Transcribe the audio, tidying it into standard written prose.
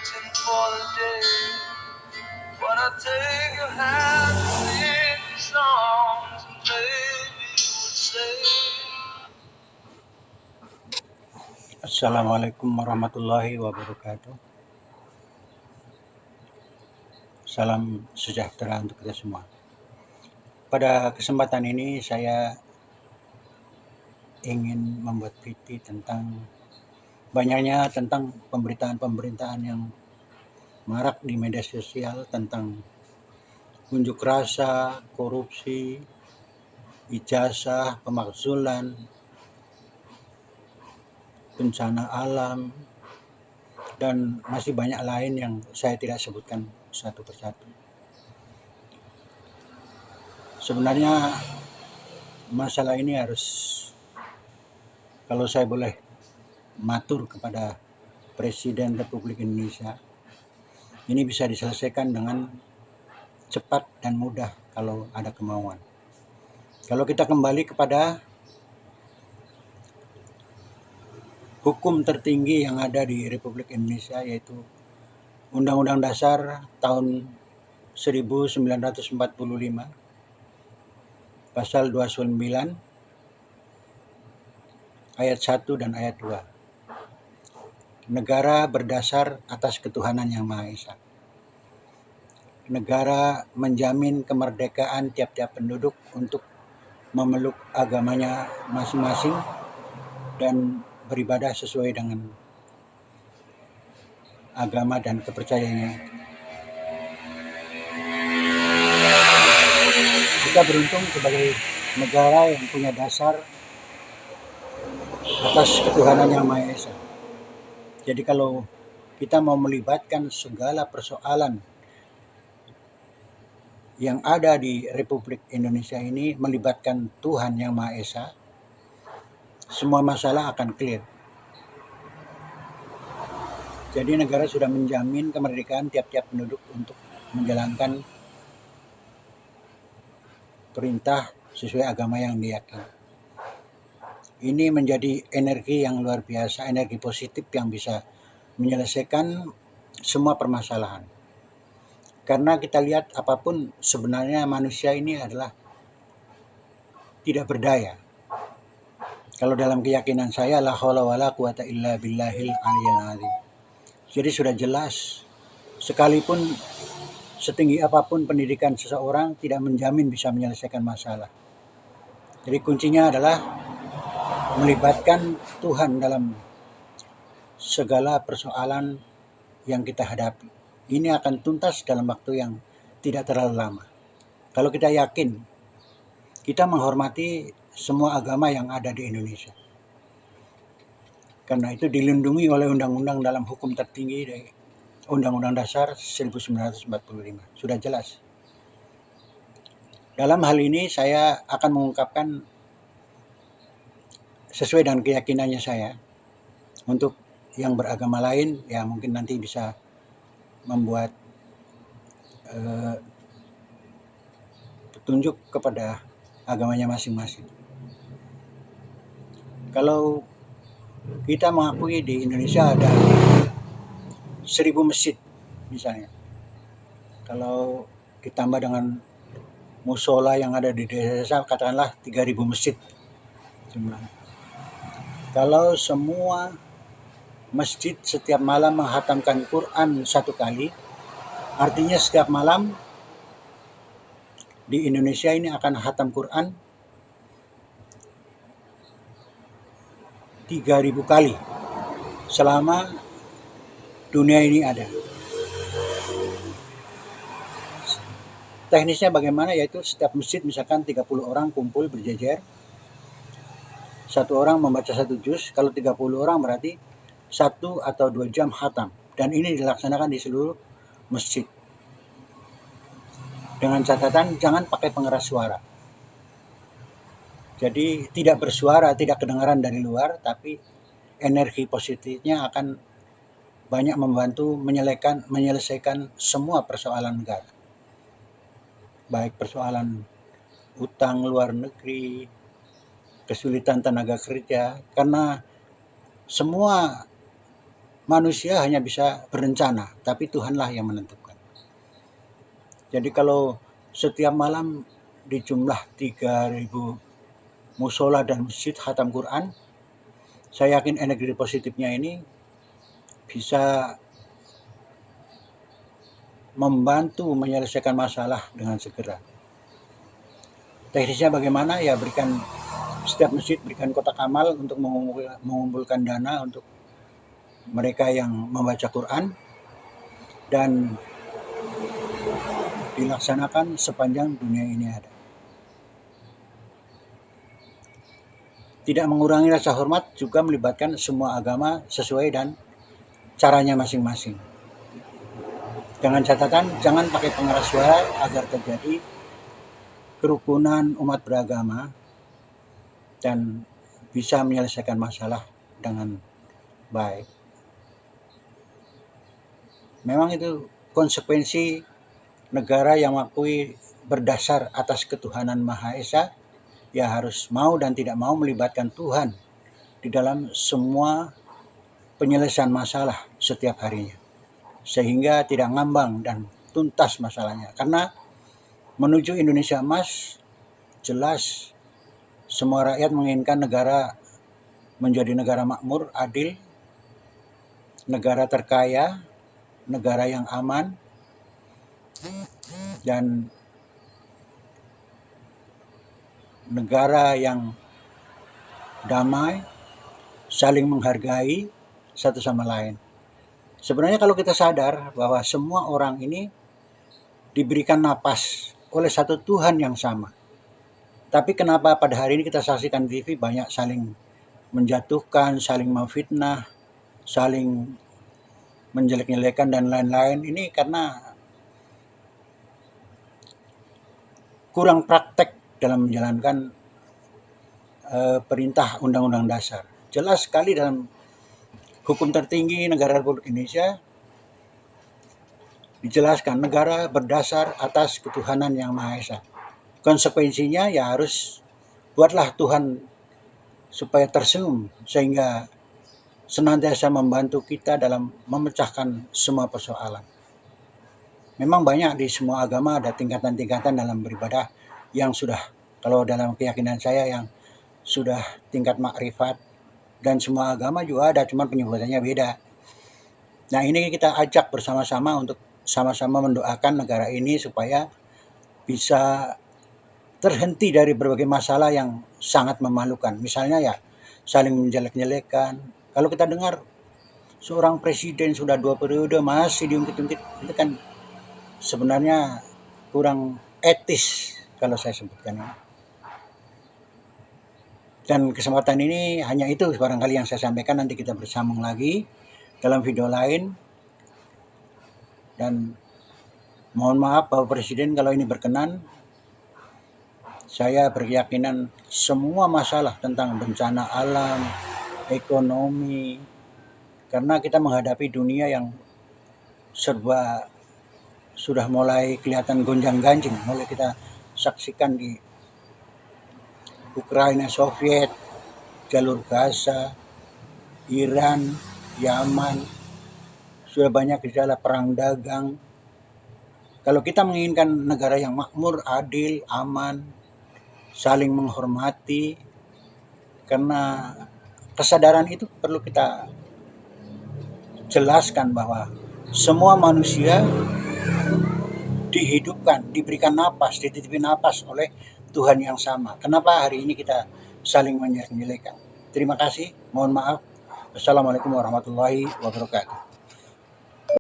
waiting for the day when I take your hand, sing songs, and maybe you would say. Assalamualaikum warahmatullahi wabarakatuh. Salam sejahtera untuk kita semua. Pada kesempatan ini saya ingin membuat PT tentang banyaknya tentang pemberitaan-pemberitaan yang marak di media sosial tentang unjuk rasa, korupsi, ijazah, pemakzulan, bencana alam, dan masih banyak lain yang saya tidak sebutkan satu persatu. Sebenarnya masalah ini harus, kalau saya boleh matur kepada Presiden Republik Indonesia, ini bisa diselesaikan dengan cepat dan mudah kalau ada kemauan. Kalau kita kembali kepada hukum tertinggi yang ada di Republik Indonesia, yaitu Undang-Undang Dasar tahun 1945, pasal 29, ayat 1 dan ayat 2. Negara berdasar atas ketuhanan yang Maha Esa. Negara menjamin kemerdekaan tiap-tiap penduduk untuk memeluk agamanya masing-masing dan beribadah sesuai dengan agama dan kepercayaannya. Kita beruntung sebagai negara yang punya dasar atas ketuhanan yang Maha Esa. Jadi kalau kita mau melibatkan segala persoalan yang ada di Republik Indonesia ini, melibatkan Tuhan yang Maha Esa, semua masalah akan clear. Jadi negara sudah menjamin kemerdekaan tiap-tiap penduduk untuk menjalankan perintah sesuai agama yang diyakini. Ini menjadi energi yang luar biasa, energi positif yang bisa menyelesaikan semua permasalahan. Karena kita lihat apapun sebenarnya manusia ini adalah tidak berdaya. Kalau dalam keyakinan saya, la haula wala quwata illa billahil aliyyil azim. Jadi sudah jelas, sekalipun setinggi apapun pendidikan seseorang tidak menjamin bisa menyelesaikan masalah. Jadi kuncinya adalah melibatkan Tuhan dalam segala persoalan yang kita hadapi. Ini akan tuntas dalam waktu yang tidak terlalu lama. Kalau kita yakin, kita menghormati semua agama yang ada di Indonesia. Karena itu dilindungi oleh undang-undang dalam hukum tertinggi dari Undang-Undang Dasar 1945. Sudah jelas. Dalam hal ini saya akan mengungkapkan sesuai dengan keyakinannya saya. Untuk yang beragama lain, ya mungkin nanti bisa membuat petunjuk kepada agamanya masing-masing. Kalau kita mengakui di Indonesia ada 1000 masjid misalnya, kalau ditambah dengan musola yang ada di desa, katakanlah 3000 masjid jumlahnya. Kalau semua masjid setiap malam menghatamkan Quran 1 kali, artinya setiap malam di Indonesia ini akan hatam Quran 3000 kali selama dunia ini ada. Teknisnya bagaimana? Yaitu setiap masjid misalkan 30 orang kumpul berjejer, satu orang membaca 1 juz. Kalau 30 orang berarti 1 atau 2 jam khatam. Dan ini dilaksanakan di seluruh masjid. Dengan catatan jangan pakai pengeras suara. Jadi tidak bersuara, tidak kedengaran dari luar, tapi energi positifnya akan banyak membantu menyelesaikan semua persoalan negara. Baik persoalan utang luar negeri, kesulitan tenaga kerja, karena semua manusia hanya bisa berencana, tapi Tuhanlah yang menentukan. Jadi kalau setiap malam di jumlah 3.000 musola dan masjid khatam Quran, saya yakin energi positifnya ini bisa membantu menyelesaikan masalah dengan segera. Teknisnya bagaimana? Ya berikan setiap masjid berikan kotak amal untuk mengumpulkan dana untuk mereka yang membaca Quran dan dilaksanakan sepanjang dunia ini ada. Tidak mengurangi rasa hormat juga melibatkan semua agama sesuai dan caranya masing-masing. Dengan catatan jangan pakai pengeras suara agar terjadi kerukunan umat beragama dan bisa menyelesaikan masalah dengan baik. Memang itu konsekuensi negara yang mengakui berdasar atas ketuhanan Maha Esa, ya harus mau dan tidak mau melibatkan Tuhan di dalam semua penyelesaian masalah setiap harinya, sehingga tidak ngambang dan tuntas masalahnya. Karena menuju Indonesia emas, jelas semua rakyat menginginkan negara menjadi negara makmur, adil, negara terkaya, negara yang aman, dan negara yang damai, saling menghargai satu sama lain. Sebenarnya kalau kita sadar bahwa semua orang ini diberikan napas oleh satu Tuhan yang sama. Tapi kenapa pada hari ini kita saksikan di TV banyak saling menjatuhkan, saling memfitnah, saling menjelek-jelekan dan lain-lain? Ini karena kurang praktek dalam menjalankan perintah Undang-Undang Dasar. Jelas sekali dalam hukum tertinggi negara Republik Indonesia dijelaskan negara berdasar atas ketuhanan yang Maha Esa. Konsekuensinya ya harus buatlah Tuhan supaya tersenyum sehingga senantiasa membantu kita dalam memecahkan semua persoalan. Memang banyak di semua agama ada tingkatan-tingkatan dalam beribadah yang sudah, kalau dalam keyakinan saya, yang sudah tingkat makrifat, dan semua agama juga ada, cuma penyebutannya beda. Nah ini kita ajak bersama-sama untuk sama-sama mendoakan negara ini supaya bisa terhenti dari berbagai masalah yang sangat memalukan. Misalnya ya saling menjelek-jelekan. Kalau kita dengar seorang presiden sudah 2 periode masih diungkit-ungkit, itu kan sebenarnya kurang etis kalau saya sebutkan. Dan kesempatan ini hanya itu barangkali yang saya sampaikan. Nanti kita bersambung lagi dalam video lain. Dan mohon maaf Bapak Presiden kalau ini berkenan. Saya berkeyakinan semua masalah tentang bencana alam, ekonomi, karena kita menghadapi dunia yang serba sudah mulai kelihatan gonjang-ganjing, mulai kita saksikan di Ukraina, Soviet, jalur Gaza, Iran, Yaman, sudah banyak gejala perang dagang. Kalau kita menginginkan negara yang makmur, adil, aman, saling menghormati, karena kesadaran itu perlu kita jelaskan bahwa semua manusia dihidupkan, diberikan napas, dititipi napas oleh Tuhan yang sama. Kenapa hari ini kita saling menjelek-jelekan? Terima kasih, mohon maaf. Assalamualaikum warahmatullahi wabarakatuh.